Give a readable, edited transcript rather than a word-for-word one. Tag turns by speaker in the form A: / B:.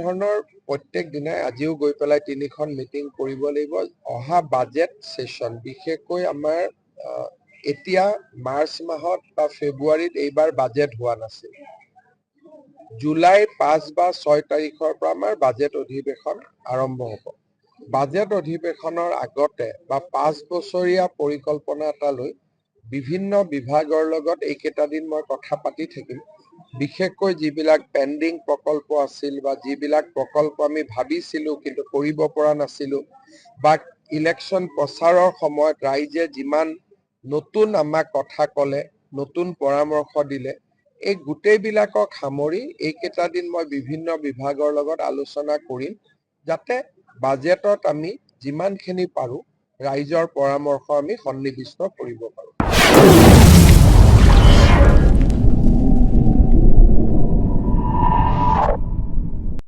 A: ধৰণৰ প্ৰত্যেক দিনাই আজিও গৈ পেলাই 3খন মিটিং কৰিব লাগিব। অহা বাজেট সেশন বিশেষকৈ আমাৰ এতিয়া মাৰ্চ মাহত বা ফেব্ৰুৱাৰীত এইবাৰ বাজেট হোৱা নাছিল। জুলাই 5 বা 6 তাৰিখৰ পৰা আমাৰ বাজেট অধিৱেশন আৰম্ভ হ'ব। বাজেট অধিৱেশনৰ আগতে বা 5 বছৰীয়া পৰিকল্পনা এটা লৈ বিভিন্ন বিভাগৰ লগত এইকেইটা দিন মই কথা পাতি থাকিম। বিশেষকৈ যিবিলাক পেণ্ডিং প্ৰকল্প আছিল বা যিবিলাক প্ৰকল্প আমি ভাবিছিলোঁ কিন্তু কৰিব পৰা নাছিলোঁ বা ইলেকশ্যন প্ৰচাৰৰ সময়ত ৰাইজে যিমান নতুন আমাক কথা ক'লে, নতুন পৰামৰ্শ দিলে, এই গোটেইবিলাকক সামৰি এইকেইটা দিন মই বিভিন্ন বিভাগৰ লগত আলোচনা কৰিম, যাতে বাজেটত আমি যিমানখিনি পাৰোঁ ৰাইজৰ পৰামৰ্শ আমি সন্নিৱিষ্ট কৰিব পাৰোঁ।